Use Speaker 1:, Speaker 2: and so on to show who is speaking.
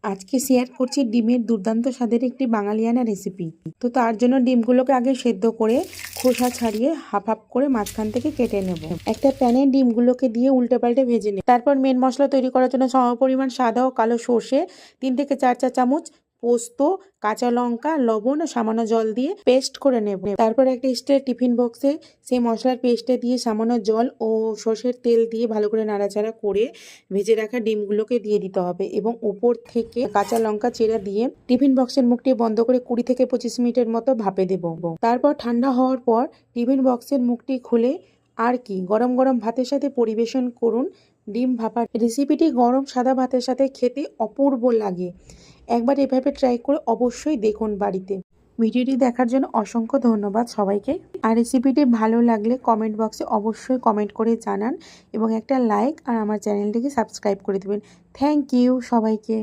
Speaker 1: আজকে শেয়ার করছি ডিমের দুর্দান্ত স্বাদের একটি বাঙালিয়ানা রেসিপি। তো তার জন্য ডিমগুলোকে আগে সেদ্ধ করে খোসা ছাড়িয়ে হাফ হাফ করে মাঝখান থেকে কেটে নেব। একটা প্যানে ডিমগুলোকে দিয়ে উল্টে পাল্টে ভেজে নেব। তারপর মেন মশলা তৈরি করার জন্য সমপরিমাণ সাদা ও কালো সর্ষে, 3 থেকে 4 চা চামচ পোস্ত, কাঁচা লঙ্কা, লবণ ও সামান্য জল দিয়ে পেস্ট করে নেব। তারপর একটা স্টিলের টিফিন বক্সে সেই মশলার পেস্টে দিয়ে সামান্য জল ও সর্ষের তেল দিয়ে ভালো করে নাড়াচাড়া করে ভেজে রাখা ডিমগুলোকে দিয়ে দিতে হবে এবং উপর থেকে কাঁচা লঙ্কা চেরা দিয়ে টিফিন বক্সের মুখটি বন্ধ করে 20 থেকে 25 মিনিটের মতো ভাপে দেব। তারপর ঠান্ডা হওয়ার পর টিফিন বক্সের মুখটি খুলে আর কি গরম গরম ভাতের সাথে পরিবেশন করুন ডিম ভাপা। রেসিপিটি গরম সাদা ভাতের সাথে খেতে অপূর্ব লাগে। একবার এভাবে ট্রাই করে অবশ্যই দেখুন বাড়িতে। ভিডিওটি দেখার জন্য অসংখ্য ধন্যবাদ সবাইকে। আর রেসিপিটি ভালো লাগলে কমেন্ট বক্সে অবশ্যই কমেন্ট করে জানান এবং একটা লাইক আর আমার চ্যানেলটিকে সাবস্ক্রাইব করে দেবেন। থ্যাংক ইউ সবাইকে।